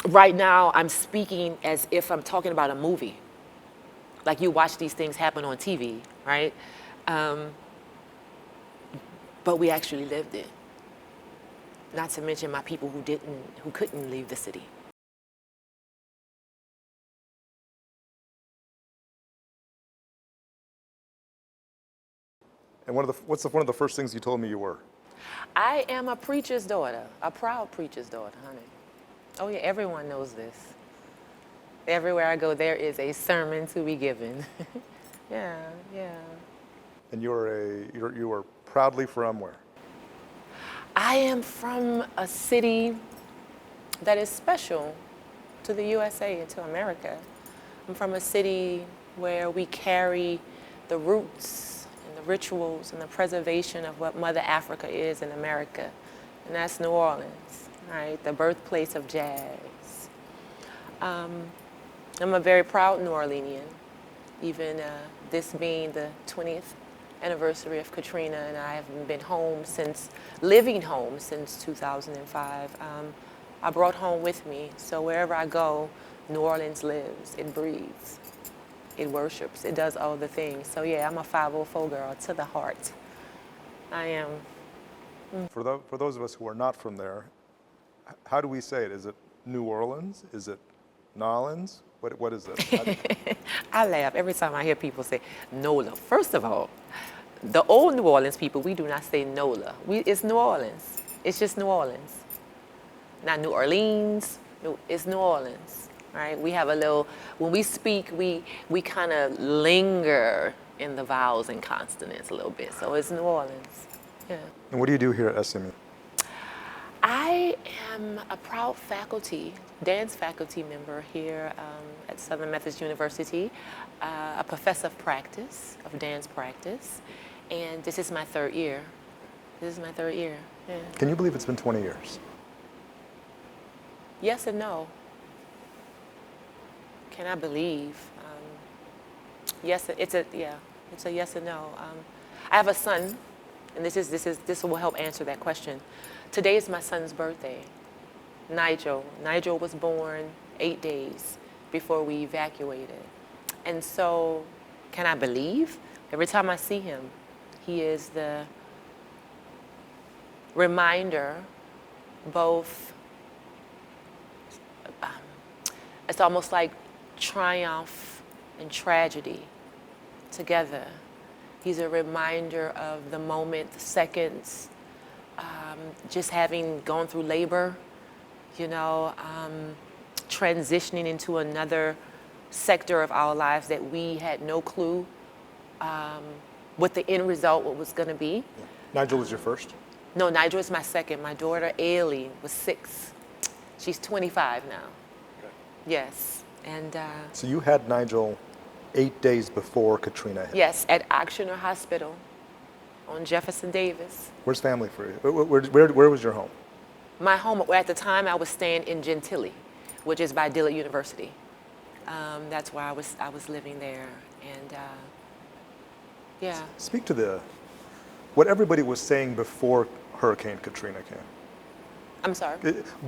right now I'm speaking as if I'm talking about a movie. Like you watch these things happen on TV, right? But we actually lived it. Not to mention my people who couldn't leave the city. And what's one of the first things you told me you were? I am a preacher's daughter, a proud preacher's daughter, honey. Oh yeah, everyone knows this. Everywhere I go, there is a sermon to be given. Yeah. And you are proudly from where? I am from a city that is special to the USA and to America. I'm from a city where we carry the roots and the rituals and the preservation of what Mother Africa is in America. And that's New Orleans, right? The birthplace of jazz. I'm a very proud New Orleanian, even this being the 20th anniversary of Katrina, and I haven't been living home since 2005. I brought home with me, so wherever I go, New Orleans lives, it breathes, it worships, it does all the things. So yeah, I'm a 504 girl to the heart. I am. For those of us who are not from there, how do we say it? Is it New Orleans? Is it Nolans? What is it? I laugh every time I hear people say NOLA. First of all, the old New Orleans people, we do not say NOLA. It's New Orleans. It's just New Orleans. Not New Orleans, it's New Orleans, right? We have a little, when we speak, we kind of linger in the vowels and consonants a little bit. So it's New Orleans, yeah. And what do you do here at SMU? I am a proud dance faculty member here at Southern Methodist University, a professor of dance practice, and this is my third year. Yeah. Can you believe it's been 20 years? Yes and no. Can I believe? Yes, it's a yes and no. I have a son, and this will help answer that question. Today is my son's birthday, Nigel. Nigel was born 8 days before we evacuated. And so, can I believe? Every time I see him, he is the reminder, both, it's almost like triumph and tragedy together. He's a reminder of the moment, the seconds, just having gone through labor, transitioning into another sector of our lives that we had no clue what the end result was going to be. Yeah. Nigel was your first? No, Nigel is my second. My daughter, Ailey, was 6. She's 25 now. Okay. Yes. And so you had Nigel 8 days before Katrina hit? Yes, at Oxner Hospital on Jefferson Davis. Where's family for you? Where was your home? My home, at the time, I was staying in Gentilly, which is by Dillard University. That's where I was living there, and yeah. Speak to what everybody was saying before Hurricane Katrina came. I'm sorry?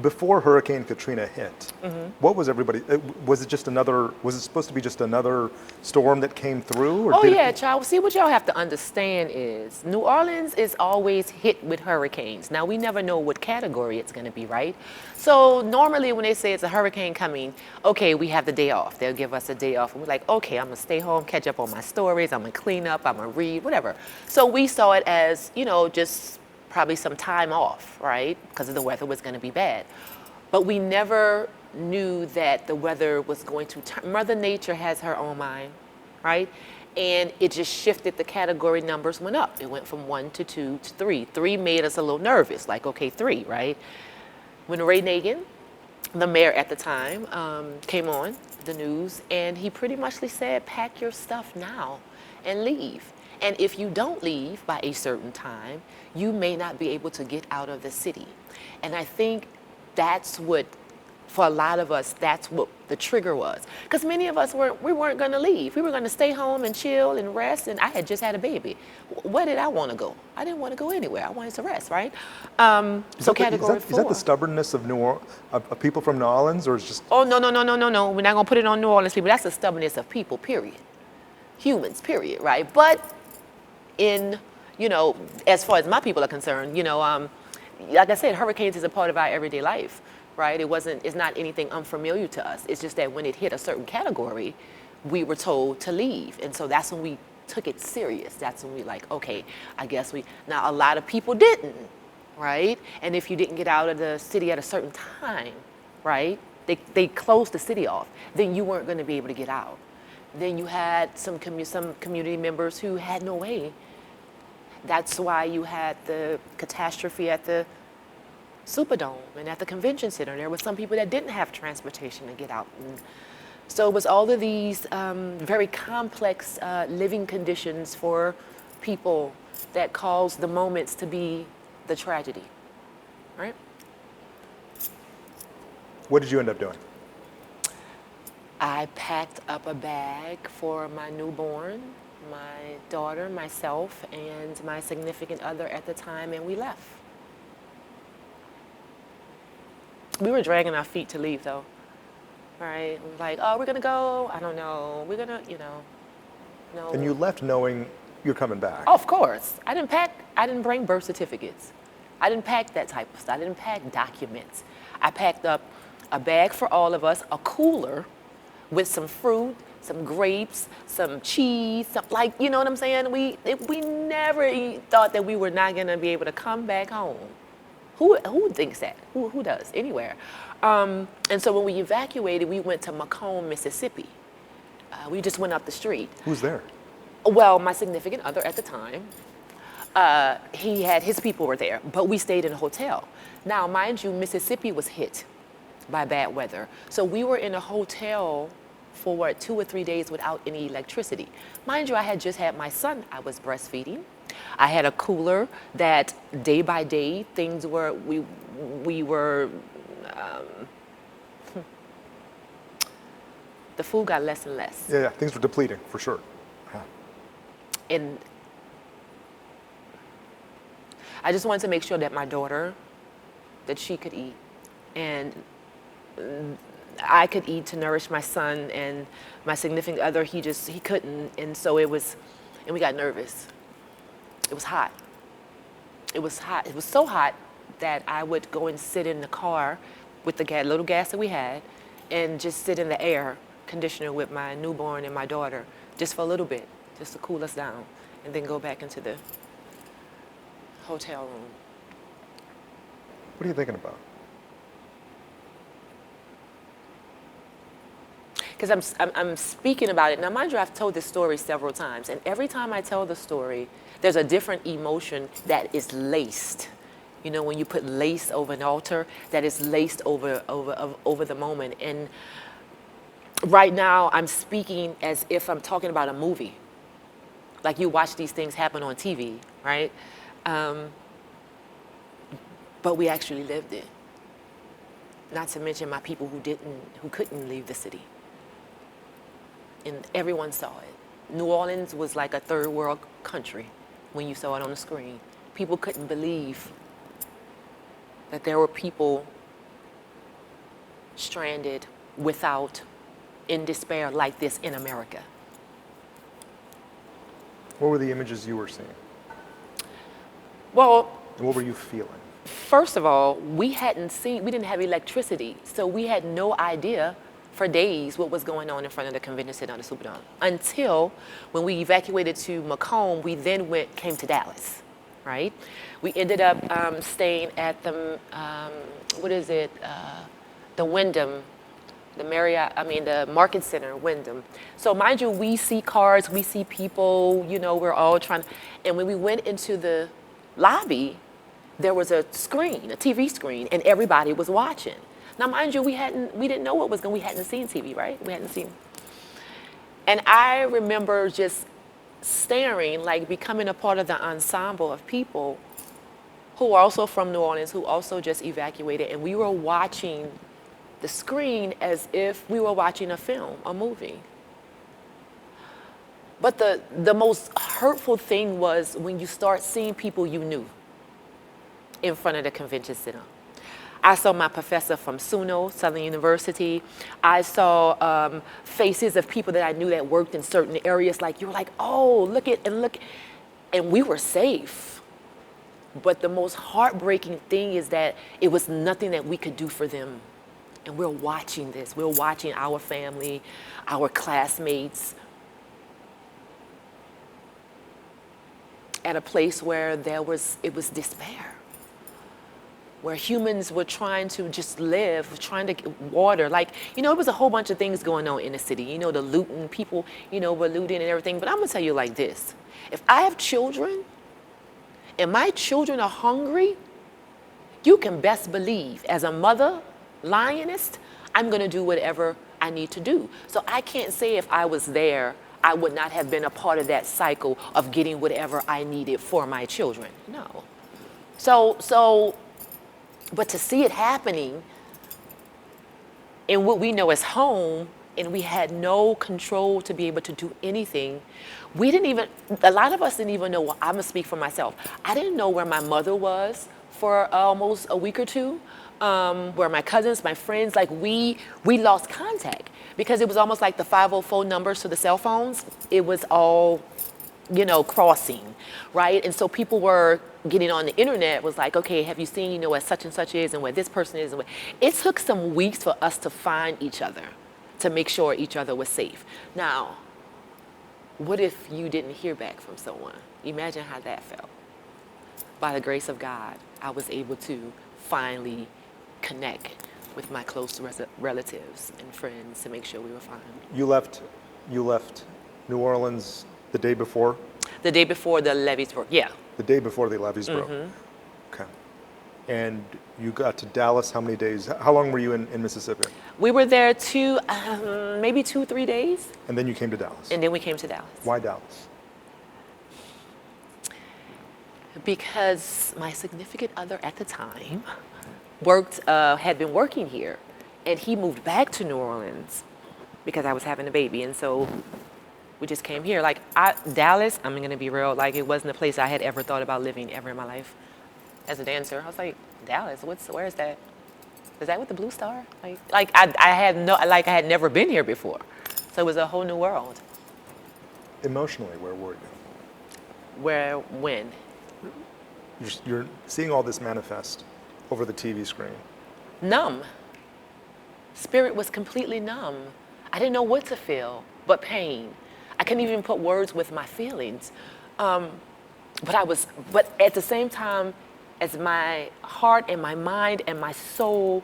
Before Hurricane Katrina hit, what was everybody, was it supposed to be just another storm that came through? Or yeah, child. See, what y'all have to understand is New Orleans is always hit with hurricanes. Now, we never know what category it's going to be, right? So normally when they say it's a hurricane coming, okay, we have the day off. They'll give us a day off. And we're like, okay, I'm going to stay home, catch up on my stories. I'm going to clean up. I'm going to read, whatever. So we saw it as, just probably some time off, right? Because the weather was going to be bad. But we never knew that the weather was going to turn. Mother Nature has her own mind, right? And it just shifted. The category numbers went up. It went from 1 to 2 to 3. 3 made us a little nervous, like, okay, 3, right? When Ray Nagin, the mayor at the time, came on the news, and he pretty much said, pack your stuff now and leave. And if you don't leave by a certain time, you may not be able to get out of the city. And I think that's what For a lot of us, that's what the trigger was. Because many of us weren't going to leave. We were going to stay home and chill and rest. And I had just had a baby. Where did I want to go? I didn't want to go anywhere. I wanted to rest, right? So category Is four. that the stubbornness of of people from New Orleans, or is just? Oh, no, no, no, no, no, no. We're not going to put it on New Orleans people. That's the stubbornness of people, period. Humans, period, right? But as far as my people are concerned, like I said, hurricanes is a part of our everyday life, right? It's not anything unfamiliar to us. It's just that when it hit a certain category, we were told to leave. And so that's when we took it serious. That's when we okay, I guess now a lot of people didn't, right? And if you didn't get out of the city at a certain time, right? They closed the city off, then you weren't going to be able to get out. Then you had some community members who had no way. That's why you had the catastrophe at the Superdome and at the convention center. There were some people that didn't have transportation to get out. And so it was all of these very complex living conditions for people that caused the moments to be the tragedy, right? What did you end up doing? I packed up a bag for my newborn, my daughter, myself, and my significant other at the time, and we left. We were dragging our feet to leave, though, right? We were like, oh, we're gonna go, I don't know, we're gonna, no. And you left knowing you're coming back. Oh, of course. I didn't bring birth certificates. I didn't pack that type of stuff. I didn't pack documents. I packed up a bag for all of us, a cooler with some fruit, some grapes, some cheese, you know what I'm saying? We never thought that we were not gonna be able to come back home. Who thinks that? Who does? Anywhere. And so when we evacuated, we went to Macomb, Mississippi. We just went up the street. Who's there? Well, my significant other at the time, his people were there, but we stayed in a hotel. Now, mind you, Mississippi was hit by bad weather. So we were in a hotel for 2 or 3 days without any electricity. Mind you, I had just had my son. I was breastfeeding. I had a cooler that day by day things were, we were, the food got less and less. Yeah, things were depleting, for sure. Huh. And I just wanted to make sure that my daughter, that she could eat. And I could eat to nourish my son, and my significant other, he couldn't. And so and we got nervous. It was hot. It was hot. It was so hot that I would go and sit in the car with the little gas that we had and just sit in the air conditioner with my newborn and my daughter just for a little bit, just to cool us down, and then go back into the hotel room. What are you thinking about? Because I'm speaking about it. Now, mind you, I've told this story several times, and every time I tell the story, there's a different emotion that is laced. You know, when you put lace over an altar, that is laced over the moment. And right now, I'm speaking as if I'm talking about a movie. Like you watch these things happen on TV, right? But we actually lived it. Not to mention my people who couldn't leave the city. And everyone saw it. New Orleans was like a third world country when you saw it on the screen. People couldn't believe that there were people stranded in despair like this in America. What were the images you were seeing? Well, and what were you feeling? First of all, we didn't have electricity, so we had no idea for days what was going on in front of the convention center on the Superdome. Until when we evacuated to Macomb, we then came to Dallas, right? We ended up staying at the, the Wyndham, the Market Center, Wyndham. So mind you, we see cars, we see people, we're all trying, and when we went into the lobby, there was a TV screen, and everybody was watching. Now, mind you, we didn't know what was going. We hadn't seen TV, right? We hadn't seen. And I remember just staring, like becoming a part of the ensemble of people who are also from New Orleans, who also just evacuated, and we were watching the screen as if we were watching a film, a movie. But the most hurtful thing was when you start seeing people you knew in front of the convention center. I saw my professor from SUNO, Southern University. I saw faces of people that I knew that worked in certain areas. Like, you were like, oh, look at, and look. And we were safe. But the most heartbreaking thing is that it was nothing that we could do for them. And we're watching this. We're watching our family, our classmates, at a place where it was despair, where humans were trying to just live, trying to get water. Like, it was a whole bunch of things going on in the city. The looting, people, were looting and everything. But I'm gonna tell you like this. If I have children and my children are hungry, you can best believe, as a mother, lioness, I'm gonna do whatever I need to do. So I can't say if I was there, I would not have been a part of that cycle of getting whatever I needed for my children. No. But to see it happening in what we know as home, and we had no control to be able to do anything. A lot of us didn't even know, I'm gonna speak for myself. I didn't know where my mother was for almost a week or two, where my cousins, my friends, like we lost contact because it was almost like the 504 numbers to the cell phones. It was all, crossing, right? And so people were getting on the internet, was like, okay, have you seen, where such and such is and where this person is? And it took some weeks for us to find each other, to make sure each other was safe. Now, what if you didn't hear back from someone? Imagine how that felt. By the grace of God, I was able to finally connect with my close relatives and friends to make sure we were fine. You left New Orleans the day before? The day before the levees broke, yeah. The day before the levees broke. Okay. And you got to Dallas how many days? How long were you in Mississippi? We were there maybe 2-3 days. And then you came to Dallas? And then we came to Dallas. Why Dallas? Because my significant other at the time had been working here, and he moved back to New Orleans because I was having a baby, and so we just came here. Like, Dallas, I'm gonna be real, like, it wasn't a place I had ever thought about living ever in my life. As a dancer, I was like, Dallas, where is that? Is that with the Blue Star? I had never been here before, so it was a whole new world. Emotionally, where were you? When? You're seeing all this manifest over the TV screen. Numb. Spirit was completely numb. I didn't know what to feel but pain. I couldn't even put words with my feelings. But at the same time, as my heart and my mind and my soul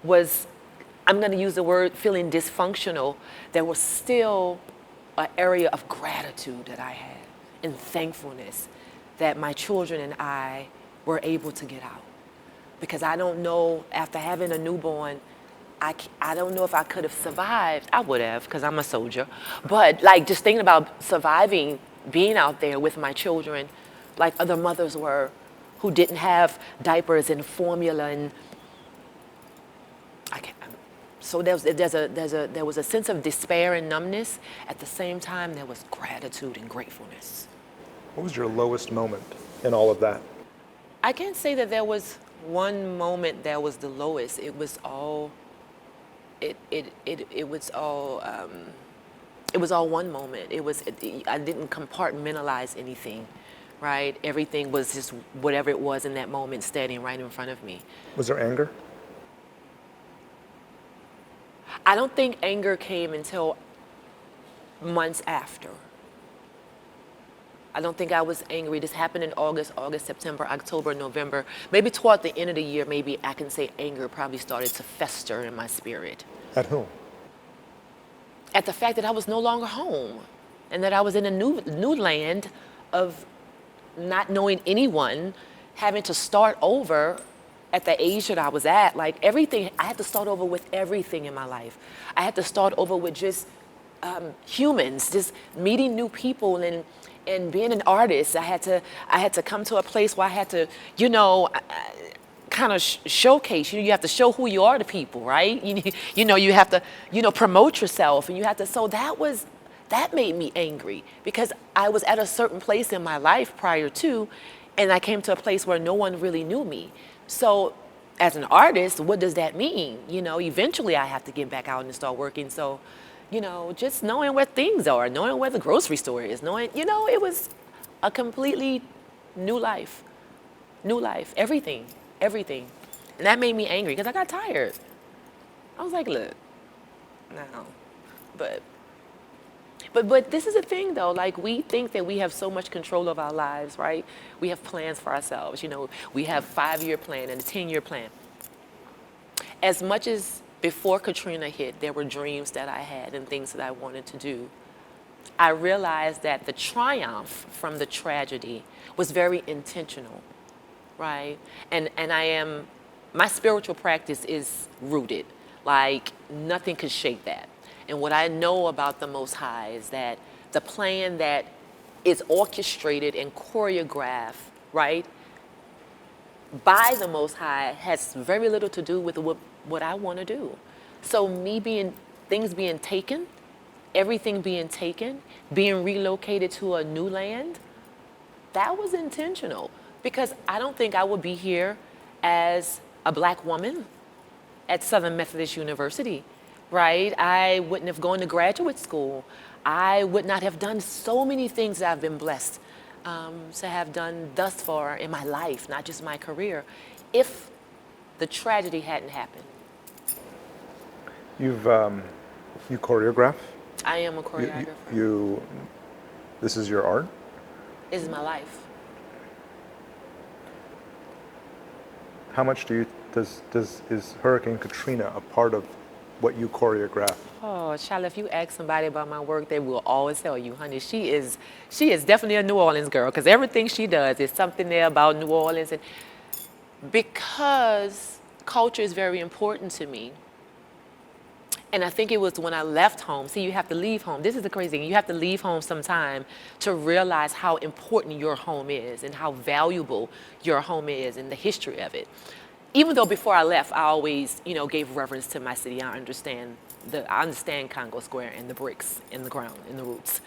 was, I'm gonna use the word feeling dysfunctional, there was still an area of gratitude that I had and thankfulness that my children and I were able to get out. Because I don't know, after having a newborn, I don't know if I could have survived. I would have, because I'm a soldier. But just thinking about surviving, being out there with my children, like other mothers were, who didn't have diapers and formula, and so there was a sense of despair and numbness. At the same time, there was gratitude and gratefulness. What was your lowest moment in all of that? I can't say that there was one moment that was the lowest. It was all. It was all one moment. I didn't compartmentalize anything, right? Everything was just whatever it was in that moment, standing right in front of me. Was there anger? I don't think anger came until months after. I don't think I was angry. This happened in August, September, October, November. Maybe toward the end of the year, maybe I can say anger probably started to fester in my spirit. At whom? At the fact that I was no longer home and that I was in a new land of not knowing anyone, having to start over at the age that I was at. Like everything, I had to start over with everything in my life. I had to start over with just humans, just meeting new people and being an artist. I had to come to a place where I had to, kind of showcase. You have to show who you are to people, right? You have to, promote yourself, and you have to. So that made me angry because I was at a certain place in my life prior to, and I came to a place where no one really knew me. So as an artist, what does that mean? Eventually I have to get back out and start working. So, just knowing where things are, knowing where the grocery store is, knowing, it was a completely new life, everything. And that made me angry because I got tired. I was like, look, no, but this is the thing though, like we think that we have so much control of our lives, right? We have plans for ourselves, we have 5-year plan and a 10-year plan. As much as before Katrina hit, there were dreams that I had and things that I wanted to do, I realized that the triumph from the tragedy was very intentional, right? And my spiritual practice is rooted, like nothing could shake that. And what I know about the Most High is that the plan that is orchestrated and choreographed, right, by the Most High has very little to do with what I want to do. So things being taken, everything being taken, being relocated to a new land, that was intentional because I don't think I would be here as a black woman at Southern Methodist University. Right? I wouldn't have gone to graduate school. I would not have done so many things that I've been blessed to have done thus far in my life, not just my career, if the tragedy hadn't happened. You choreograph? I am a choreographer. This is your art? This is my life. How much is Hurricane Katrina a part of what you choreograph? Oh, child, if you ask somebody about my work, they will always tell you, honey, she is definitely a New Orleans girl because everything she does is something there about New Orleans. And because culture is very important to me, and I think it was when I left home. See, you have to leave home. This is the crazy thing. You have to leave home sometime to realize how important your home is and how valuable your home is and the history of it. Even though before I left, I always, gave reverence to my city. I understand Congo Square and the bricks in the ground and the roots.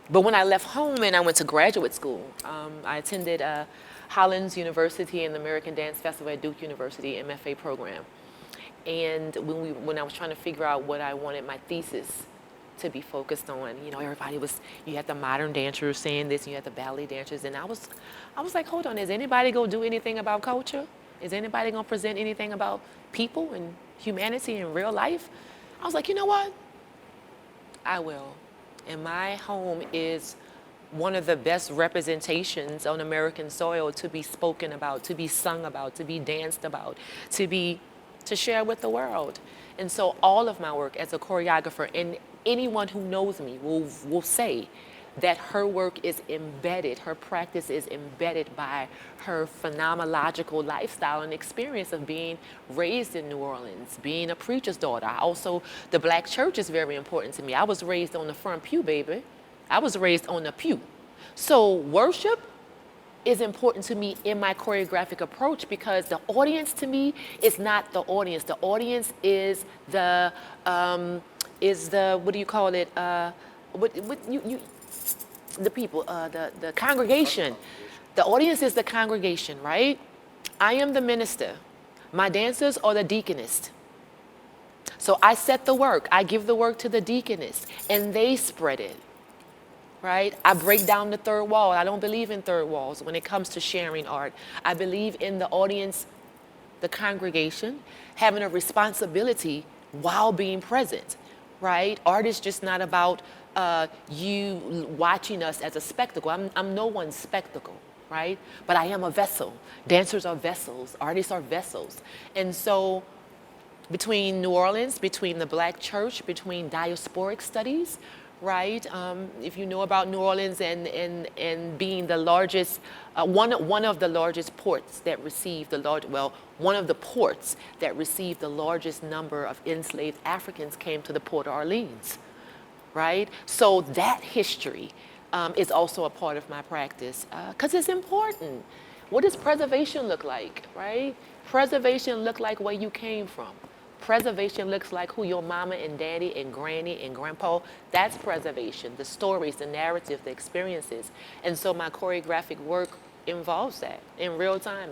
But when I left home and I went to graduate school, I attended Hollins University and the American Dance Festival at Duke University MFA program. And when I was trying to figure out what I wanted my thesis to be focused on, you had the modern dancers saying this, and you had the ballet dancers, and I was like, hold on, is anybody gonna do anything about culture? Is anybody gonna present anything about people and humanity in real life? I was like, you know what? I will. And my home is one of the best representations on American soil to be spoken about, to be sung about, to be danced about, to share with the world. And so all of my work as a choreographer, and anyone who knows me will say that her work is embedded, her practice is embedded by her phenomenological lifestyle and experience of being raised in New Orleans, being a preacher's daughter. The black church is very important to me. I was raised on the front pew, baby. I was raised on the pew. So worship is important to me in my choreographic approach because the audience to me is not the audience. The audience is the what do you call it? The people, the congregation. The audience is the congregation, right? I am the minister. My dancers are the deaconess. So I set the work. I give the work to the deaconess, and they spread it, right? I break down the third wall. I don't believe in third walls when it comes to sharing art. I believe in the audience, the congregation, having a responsibility while being present, right? Art is just not about you watching us as a spectacle. I'm no one's spectacle, right? But I am a vessel. Dancers are vessels. Artists are vessels. And so between New Orleans, between the black church, between diasporic studies, right? If you know about New Orleans and being the largest, one of the largest ports that received one of the ports that received the largest number of enslaved Africans came to the Port of Orleans, right? So that history is also a part of my practice because it's important. What does preservation look like, right? Preservation look like where you came from. Preservation looks like who your mama and daddy and granny and grandpa, that's preservation, the stories, the narrative, the experiences. And so my choreographic work involves that in real time.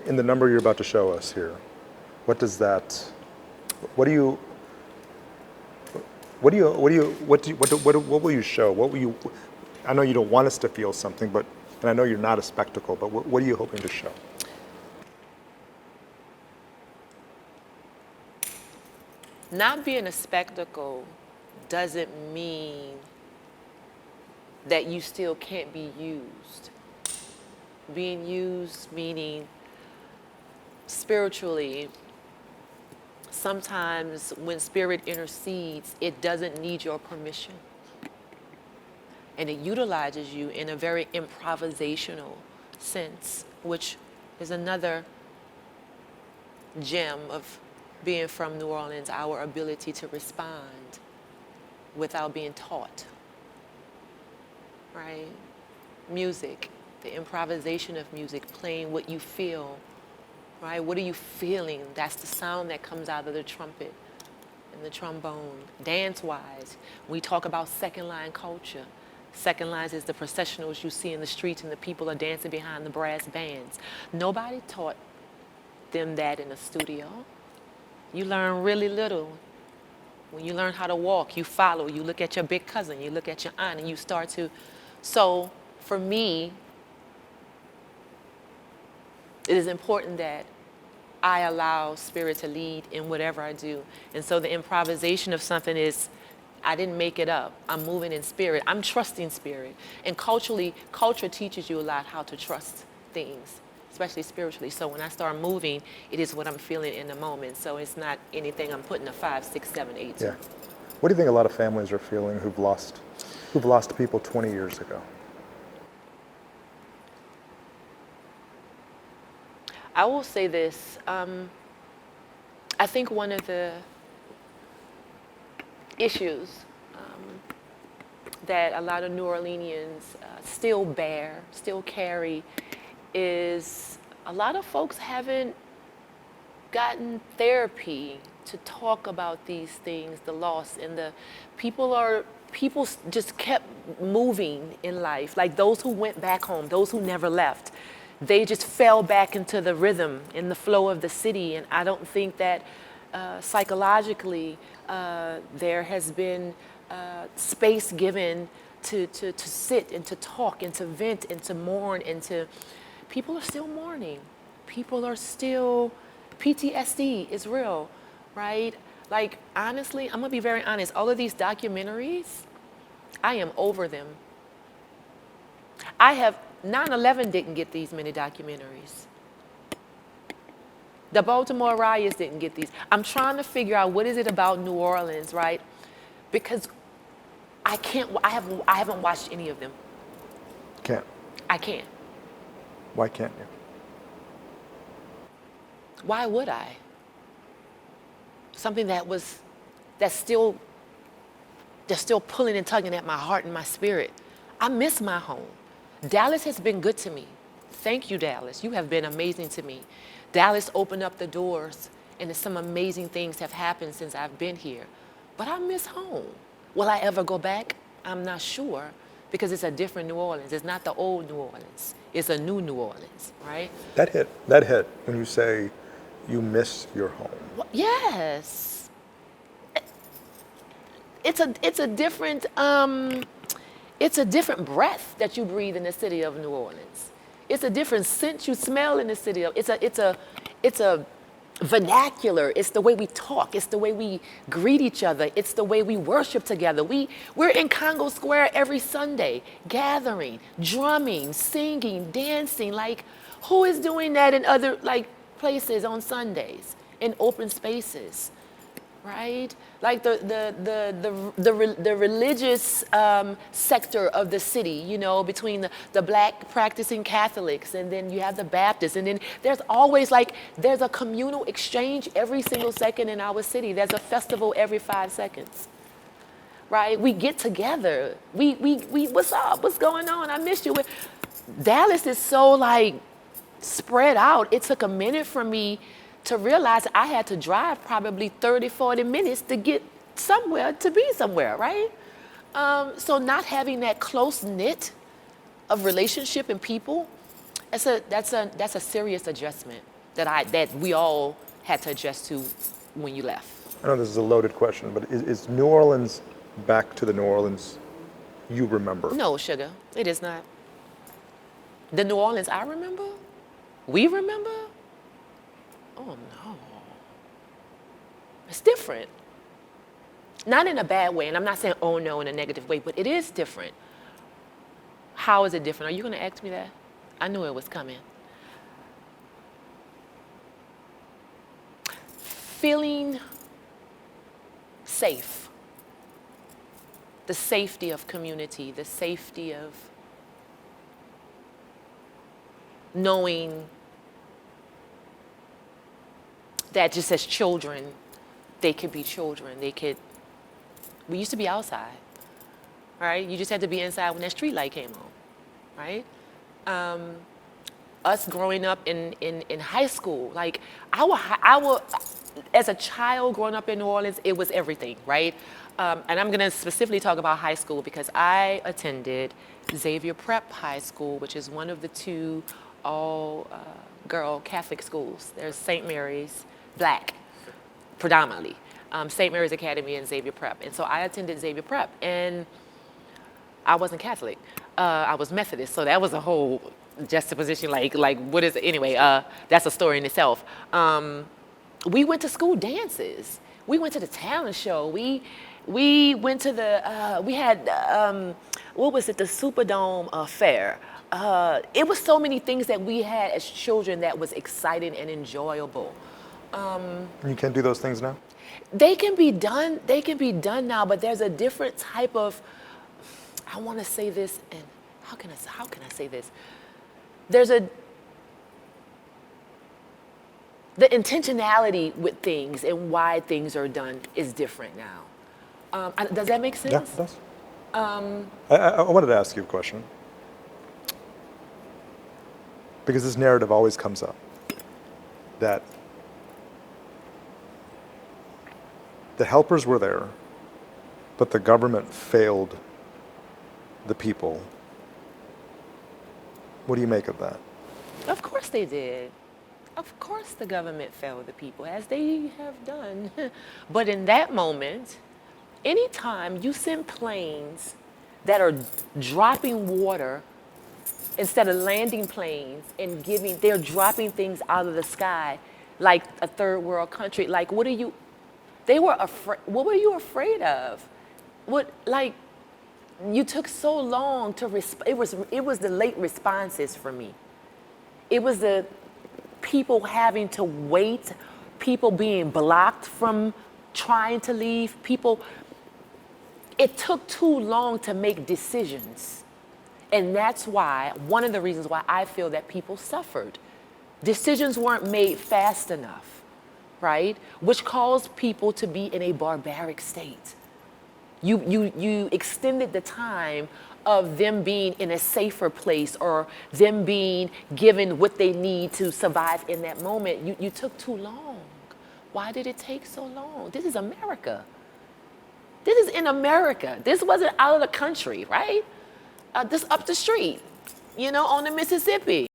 In the number you're about to show us here, what does that, what do you, what will you show? What will you, I know you don't want us to feel something, but, and I know you're not a spectacle, but what are you hoping to show? Not being a spectacle doesn't mean that you still can't be used. Being used meaning spiritually, sometimes when spirit intercedes, it doesn't need your permission. And it utilizes you in a very improvisational sense, which is another gem of being from New Orleans, our ability to respond without being taught, right? Music, the improvisation of music, playing what you feel, right? What are you feeling? That's the sound that comes out of the trumpet and the trombone. Dance-wise, we talk about second line culture. Second lines is the processionals you see in the streets and the people are dancing behind the brass bands. Nobody taught them that in a studio. You learn really little. When you learn how to walk, you follow, you look at your big cousin, you look at your aunt, and you start to. So for me, it is important that I allow spirit to lead in whatever I do. And so the improvisation of something is, I didn't make it up. I'm moving in spirit. I'm trusting spirit. And culturally, culture teaches you a lot how to trust things, especially spiritually. So when I start moving, it is what I'm feeling in the moment. So it's not anything I'm putting a 5, 6, 7, 8 to. Yeah. What do you think a lot of families are feeling who've lost people 20 years ago? I will say this. I think one of the issues that a lot of New Orleanians still carry, is a lot of folks haven't gotten therapy to talk about these things, the loss, and the people just kept moving in life. Like those who went back home, those who never left, they just fell back into the rhythm and the flow of the city. And I don't think that psychologically there has been space given to sit and to talk and to vent and to mourn and to. People are still mourning. People are still, PTSD is real, right? Like, honestly, I'm gonna be very honest. All of these documentaries, I am over them. 9/11 didn't get these many documentaries. The Baltimore riots didn't get these. I'm trying to figure out what is it about New Orleans, right? Because I haven't watched any of them. Can't. I can't. Why can't you? Why would I? Something that's still pulling and tugging at my heart and my spirit. I miss my home. Dallas has been good to me. Thank you, Dallas. You have been amazing to me. Dallas opened up the doors, and some amazing things have happened since I've been here. But I miss home. Will I ever go back? I'm not sure, because it's a different New Orleans. It's not the old New Orleans. It's a new New Orleans, right? That hit when you say you miss your home. Well, yes. It's a different breath that you breathe in the city of New Orleans. It's a different scent you smell in the city of. It's a vernacular. It's the way we talk. It's the way we greet each other. It's the way we worship together. We're in Congo Square every Sunday, gathering, drumming, singing, dancing. Like, who is doing that in other places on Sundays in open spaces, right? Like the religious sector of the city, between the black practicing Catholics, and then you have the Baptists, and then there's always there's a communal exchange every single second in our city. There's a festival every 5 seconds, right? We get together. We what's up? What's going on? I missed you. Dallas is so spread out, it took a minute for me to realize I had to drive probably 30, 40 minutes to get somewhere, to be somewhere, right? So not having that close knit of relationship and people, that's a serious adjustment that we all had to adjust to when you left. I know this is a loaded question, but is New Orleans back to the New Orleans you remember? No, sugar, it is not. The New Orleans I remember, we remember, oh no. It's different. Not in a bad way, and I'm not saying oh no in a negative way, but it is different. How is it different? Are you gonna ask me that? I knew it was coming. Feeling safe. The safety of community, the safety of knowing that just as children, they could be children. We used to be outside, right? You just had to be inside when that street light came on, right? Us growing up in high school, like our as a child growing up in New Orleans, it was everything, right? And I'm gonna specifically talk about high school because I attended Xavier Prep High School, which is one of the two all-girl Catholic schools. There's St. Mary's, black, predominantly. St. Mary's Academy and Xavier Prep. And so I attended Xavier Prep, and I wasn't Catholic. I was Methodist, so that was a whole juxtaposition, like what is it? Anyway, that's a story in itself. We went to school dances. We went to the talent show. We went to the, we had, what was it, the Superdome fair. It was so many things that we had as children that was exciting and enjoyable. You can't do those things now? They can be done now, but there's a different type of, I want to say this, and how can I say this? The intentionality with things and why things are done is different now. Does that make sense? Yeah, it does. I wanted to ask you a question. Because this narrative always comes up, that the helpers were there, but the government failed the people. What do you make of that? Of course they did. Of course the government failed the people, as they have done. But in that moment, anytime you send planes that are dropping water instead of landing planes and they're dropping things out of the sky like a third world country, like what were you afraid of? You took so long to it was the late responses for me. It was the people having to wait, people being blocked from trying to leave, it took too long to make decisions. And that's why, one of the reasons why I feel that people suffered. Decisions weren't made fast enough, right? Which caused people to be in a barbaric state. You extended the time of them being in a safer place or them being given what they need to survive in that moment. You took too long. Why did it take so long? This is America. This is in America. This wasn't out of the country, right? This up the street, on the Mississippi.